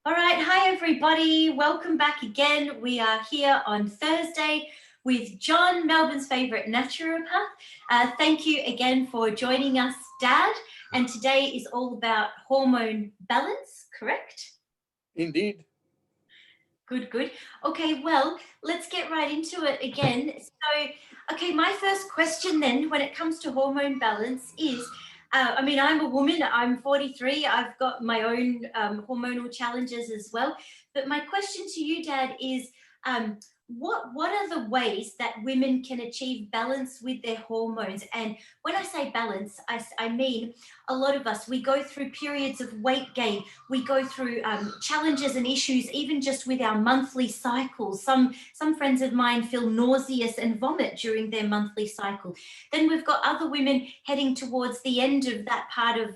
All right, hi everybody. Welcome back again. We are here on Thursday with John, Melbourne's favourite naturopath. Thank you again for joining us, Dad. And today is all about hormone balance, correct? Indeed. Good, good. Okay, well, let's get right into it again. So, okay, my first question then, when it comes to hormone balance, is I'm a woman, I'm 43, I've got my own hormonal challenges as well. But my question to you, Dad, is what are the ways that women can achieve balance with their hormones? And when I say balance, I mean a lot of us, we go through periods of weight gain, we go through challenges and issues, even just with our monthly cycles. Some friends of mine feel nauseous and vomit during their monthly cycle. Then we've got other women heading towards the end of that part of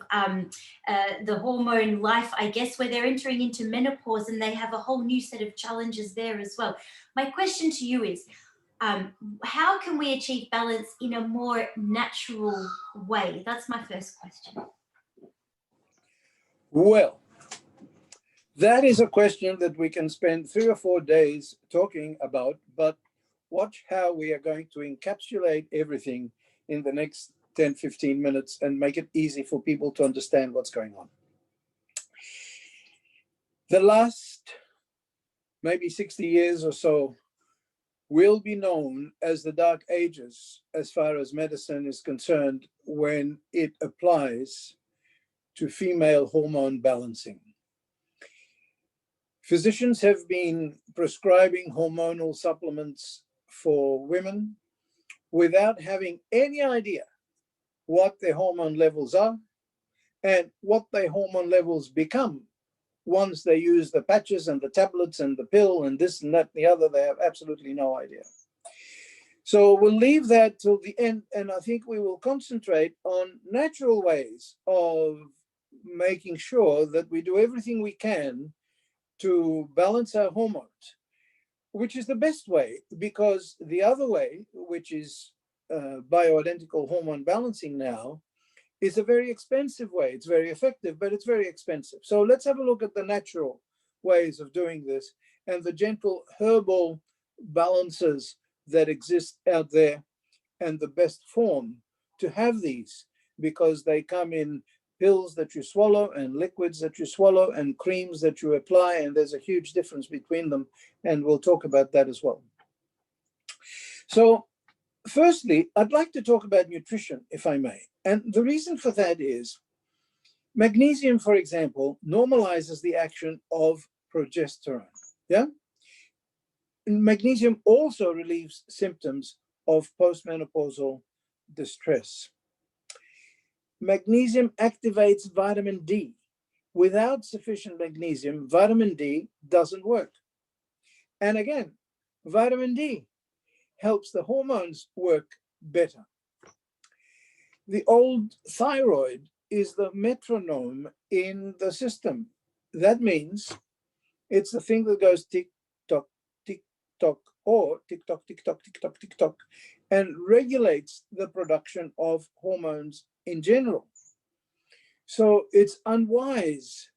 the hormone life, I guess, where they're entering into menopause and they have a whole new set of challenges there as well. My question to you is, how can we achieve balance in a more natural way? That's my first question. Well, that is a question that we can spend 3 or 4 days talking about, but watch how we are going to encapsulate everything in the next 10, 15 minutes and make it easy for people to understand what's going on. The last maybe 60 years or so will be known as the Dark Ages as far as medicine is concerned when it applies to female hormone balancing. Physicians have been prescribing hormonal supplements for women without having any idea what their hormone levels are and what their hormone levels become once they use the patches and the tablets and the pill and this and that and the other. They have absolutely no idea. So we'll leave that till the end, and I think we will concentrate on natural ways of making sure that we do everything we can to balance our hormones, which is the best way, because the other way, which is bioidentical hormone balancing now, is a very expensive way. It's very effective, but it's very expensive. So let's have a look at the natural ways of doing this and the gentle herbal balances that exist out there, and the best form to have these, because they come in pills that you swallow and liquids that you swallow and creams that you apply, and there's a huge difference between them, and we'll talk about that as well. So firstly, I'd like to talk about nutrition, if I may. And the reason for that is magnesium, for example, normalizes the action of progesterone. Yeah? And magnesium also relieves symptoms of postmenopausal distress. Magnesium activates vitamin D. Without sufficient magnesium, vitamin D doesn't work. And again, vitamin D helps the hormones work better. The old thyroid is the metronome in the system. That means it's the thing that goes tick tock, tick tock, or tick tock, tick tock, tick tock, tick tock, and regulates the production of hormones in general. So it's unwise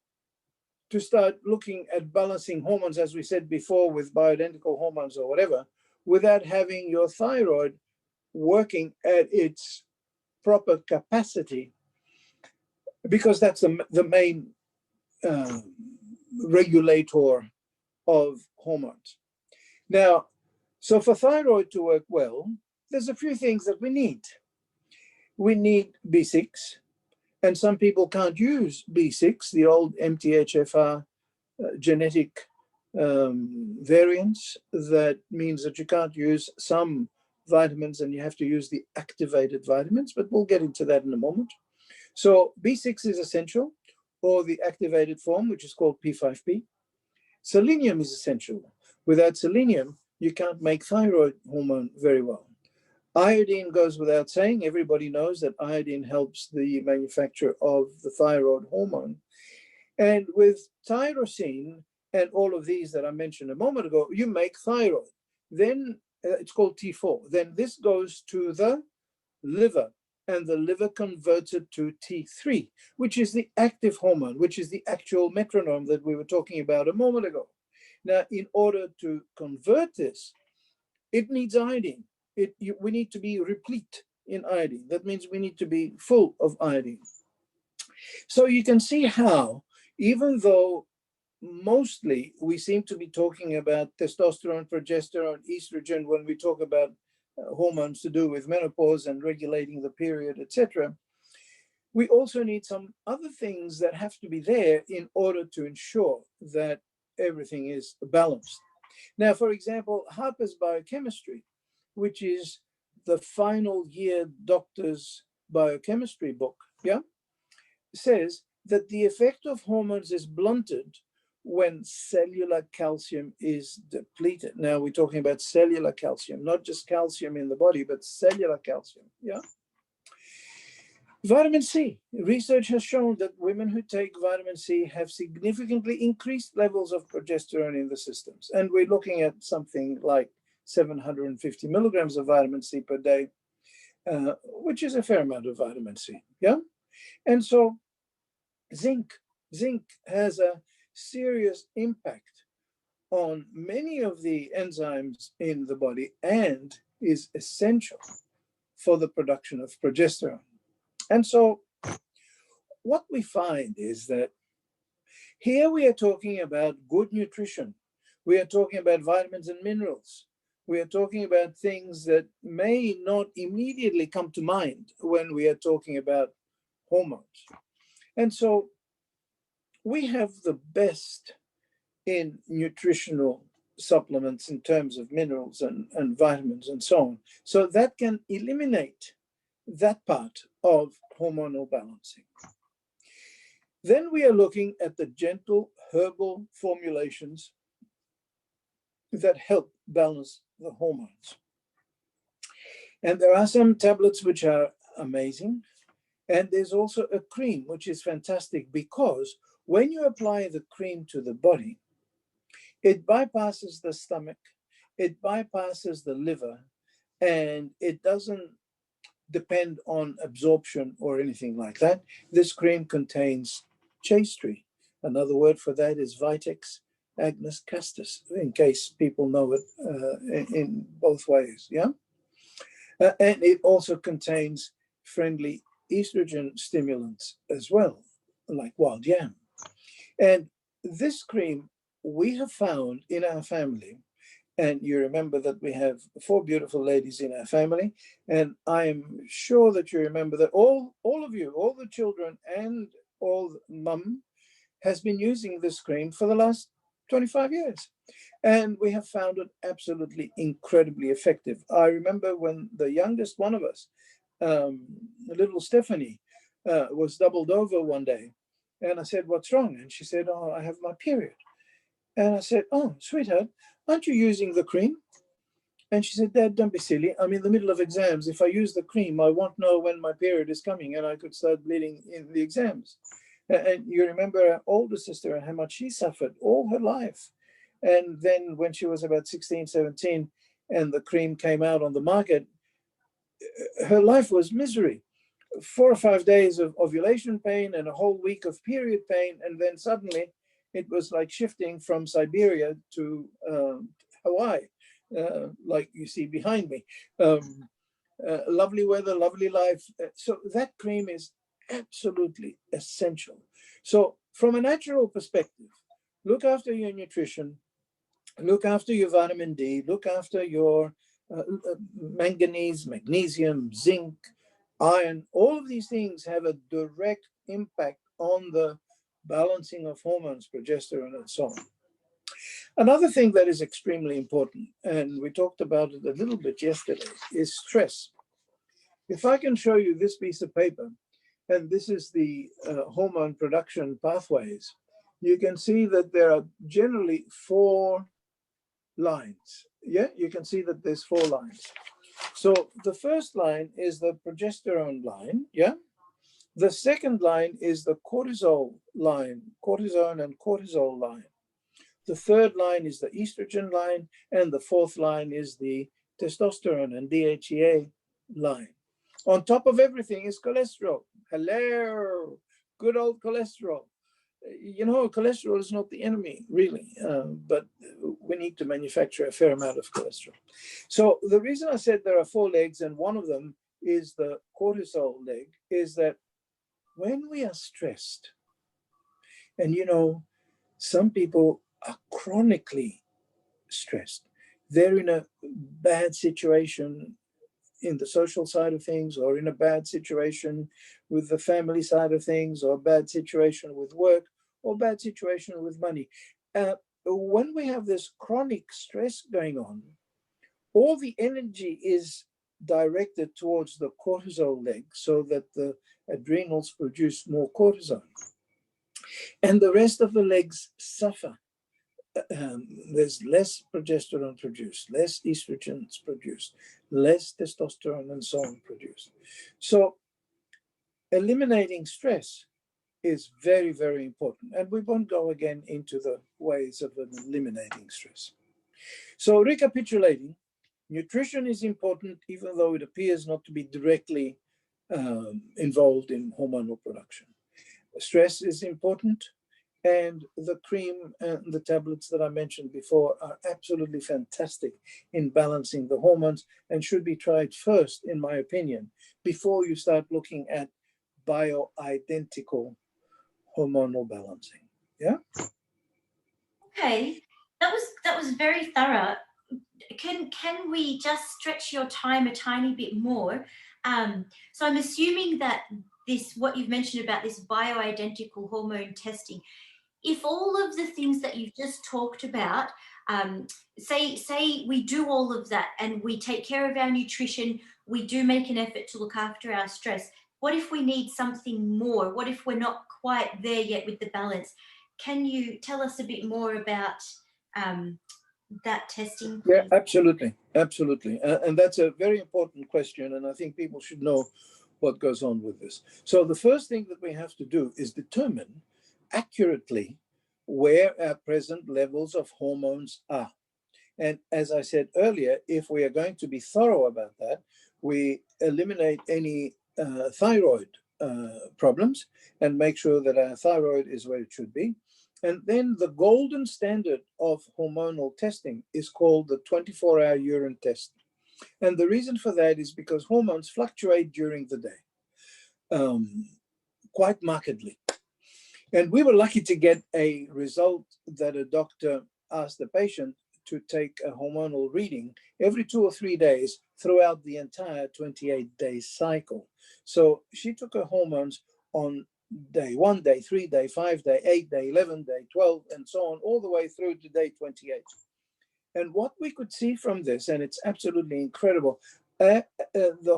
to start looking at balancing hormones, as we said before, with bioidentical hormones or whatever, without having your thyroid working at its proper capacity, because that's the main regulator of hormones. Now, so for thyroid to work well, there's a few things that we need. We need B6, and some people can't use B6, the old MTHFR genetic variants. That means that you can't use some vitamins and you have to use the activated vitamins, but we'll get into that in a moment. So B6 is essential, or the activated form, which is called P5P. Selenium is essential. Without selenium, you can't make thyroid hormone very well. Iodine goes without saying. Everybody knows that iodine helps the manufacture of the thyroid hormone. And with tyrosine and all of these that I mentioned a moment ago, you make thyroid. Then it's called T4. Then this goes to the liver and the liver converts it to T3, which is the active hormone, which is the actual metronome that we were talking about a moment ago. Now, in order to convert this, it needs iodine. We need to be replete in iodine. That means we need to be full of iodine. So you can see how, even though mostly we seem to be talking about testosterone, progesterone, estrogen when we talk about hormones to do with menopause and regulating the period, etc., we also need some other things that have to be there in order to ensure that everything is balanced. Now, for example, Harper's Biochemistry, which is the final year doctor's biochemistry book, says that the effect of hormones is blunted when cellular calcium is depleted. Now we're talking about cellular calcium, not just calcium in the body, but cellular calcium. Vitamin C. Research has shown that women who take vitamin C have significantly increased levels of progesterone in the systems. And we're looking at something like 750 milligrams of vitamin C per day, which is a fair amount of vitamin C. And so zinc has a serious impact on many of the enzymes in the body and is essential for the production of progesterone. And so what we find is that here we are talking about good nutrition. We are talking about vitamins and minerals. We are talking about things that may not immediately come to mind when we are talking about hormones. And so we have the best in nutritional supplements in terms of minerals and vitamins and so on. So that can eliminate that part of hormonal balancing. Then we are looking at the gentle herbal formulations that help balance the hormones. And there are some tablets which are amazing. And there's also a cream, which is fantastic because when you apply the cream to the body, it bypasses the stomach, it bypasses the liver, and it doesn't depend on absorption or anything like that. This cream contains chaste tree. Another word for that is Vitex agnus castus, in case people know it in both ways. And it also contains friendly estrogen stimulants as well, like wild yam. And this cream we have found in our family. And you remember that we have 4 beautiful ladies in our family. And I am sure that you remember that all of you, all the children and all mum has been using this cream for the last 25 years. And we have found it absolutely incredibly effective. I remember when the youngest one of us, little Stephanie, was doubled over one day. And I said, "What's wrong?" And she said, "Oh, I have my period." And I said, "Oh, sweetheart, aren't you using the cream?" And she said, "Dad, don't be silly. I'm in the middle of exams. If I use the cream, I won't know when my period is coming and I could start bleeding in the exams." And you remember our older sister and how much she suffered all her life. And then when she was about 16, 17, and the cream came out on the market, her life was misery. 4 or 5 days of ovulation pain and a whole week of period pain. And then suddenly it was like shifting from Siberia to Hawaii, like you see behind me. Lovely weather, lovely life. So that cream is absolutely essential. So from a natural perspective, look after your nutrition, look after your vitamin D, look after your manganese, magnesium, zinc, iron. All of these things have a direct impact on the balancing of hormones, progesterone, and so on. Another thing that is extremely important, and we talked about it a little bit yesterday, is stress. If I can show you this piece of paper, and this is the hormone production pathways, you can see that there are generally 4 lines. You can see that there's 4 lines. So the first line is the progesterone line, The second line is the cortisol line, cortisone and cortisol line. The third line is the estrogen line, and the fourth line is the testosterone and DHEA line. On top of everything is cholesterol. Hello, good old cholesterol. You know, cholesterol is not the enemy, really, but we need to manufacture a fair amount of cholesterol. So the reason I said there are 4 legs, and one of them is the cortisol leg, is that when we are stressed, and you know, some people are chronically stressed. They're in a bad situation in the social side of things, or in a bad situation with the family side of things, or a bad situation with work, or bad situation with money. When we have this chronic stress going on, all the energy is directed towards the cortisol leg so that the adrenals produce more cortisol. And the rest of the legs suffer. There's less progesterone produced, less estrogens produced, less testosterone and so on produced. So eliminating stress is very, very important. And we won't go again into the ways of eliminating stress. So recapitulating, nutrition is important, even though it appears not to be directly involved in hormonal production. Stress is important. And the cream and the tablets that I mentioned before are absolutely fantastic in balancing the hormones, and should be tried first, in my opinion, before you start looking at bioidentical hormonal balancing. Yeah. Okay, that was very thorough. Can we just stretch your time a tiny bit more? So I'm assuming that this, what you've mentioned about this bioidentical hormone testing, if all of the things that you've just talked about, say we do all of that and we take care of our nutrition, we do make an effort to look after our stress. What if we need something more? What if we're not quite there yet with the balance? Can you tell us a bit more about that testing, please? Yeah, absolutely. Absolutely. And that's a very important question. And I think people should know what goes on with this. So the first thing that we have to do is determine accurately where our present levels of hormones are. And as I said earlier, if we are going to be thorough about that, we eliminate any thyroid problems and make sure that our thyroid is where it should be. And then the golden standard of hormonal testing is called the 24-hour urine test. And the reason for that is because hormones fluctuate during the day quite markedly. And we were lucky to get a result that a doctor asked the patient to take a hormonal reading every 2 or 3 days throughout the entire 28-day cycle. So she took her hormones on day 1, day 3, day 5, day 8, day 11, day 12, and so on, all the way through to day 28. And what we could see from this, and it's absolutely incredible, the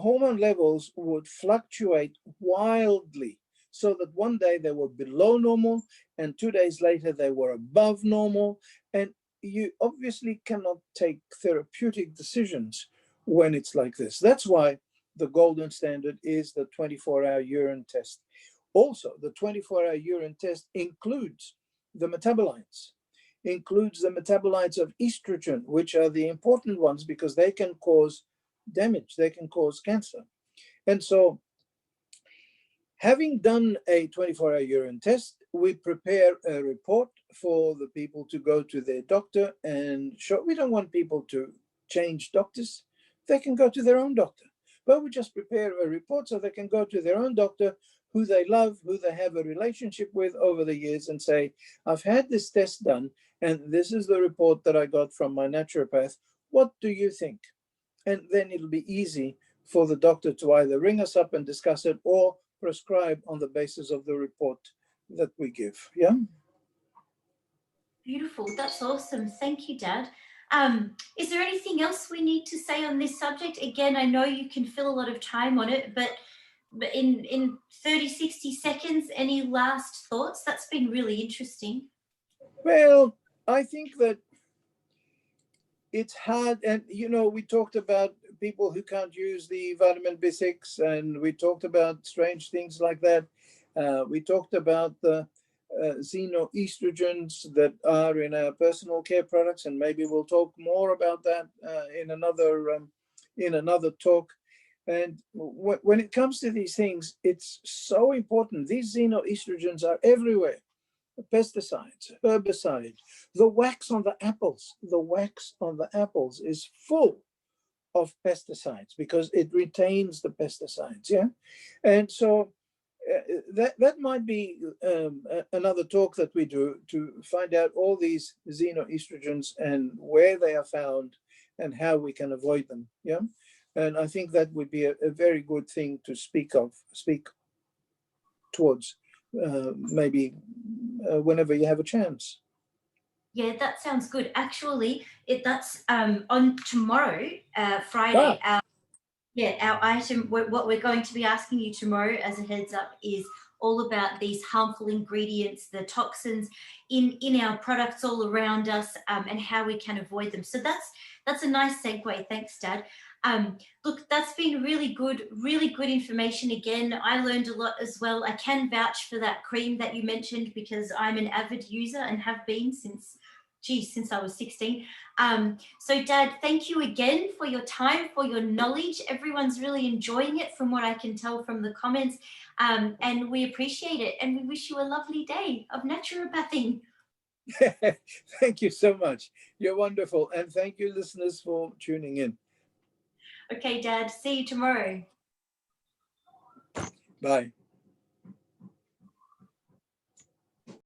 hormone levels would fluctuate wildly, so that one day they were below normal and 2 days later they were above normal. And you obviously cannot take therapeutic decisions when it's like this. That's why the golden standard is the 24-hour urine test. Also, the 24-hour urine test includes the metabolites, of estrogen, which are the important ones because they can cause damage, they can cause cancer. And so having done a 24-hour urine test, we prepare a report for the people to go to their doctor and show. We don't want people to change doctors. They can go to their own doctor. But we just prepare a report so they can go to their own doctor who they love, who they have a relationship with over the years, and say, I've had this test done, and this is the report that I got from my naturopath. What do you think? And then it'll be easy for the doctor to either ring us up and discuss it or prescribe on the basis of the report that we give. Yeah. Beautiful. That's awesome. Thank you, Dad. Is there anything else we need to say on this subject? Again, I know you can fill a lot of time on it, but in 30, 60 seconds, any last thoughts? That's been really interesting. Well, I think that it's hard. And, you know, we talked about people who can't use the vitamin B6, and we talked about strange things like that. We talked about the xenoestrogens that are in our personal care products, and maybe we'll talk more about that in another talk. And when it comes to these things, it's so important. These xenoestrogens are everywhere. Pesticides, herbicides, the wax on the apples. The wax on the apples is full of pesticides because it retains the pesticides. Yeah. And so that might be another talk that we do to find out all these xenoestrogens and where they are found and how we can avoid them. Yeah. And I think that would be a very good thing to speak towards maybe whenever you have a chance. Yeah, that sounds good. Actually, that's on tomorrow, Friday. Our item, what we're going to be asking you tomorrow as a heads up is all about these harmful ingredients, the toxins in our products all around us, and how we can avoid them. So that's a nice segue. Thanks, Dad. Look, that's been really good information. Again, I learned a lot as well. I can vouch for that cream that you mentioned because I'm an avid user and have been since I was 16. So Dad, thank you again for your time, for your knowledge. Everyone's really enjoying it from what I can tell from the comments. And we appreciate it. And we wish you a lovely day of naturopathy. Thank you so much. You're wonderful. And thank you, listeners, for tuning in. Okay, Dad, see you tomorrow. Bye.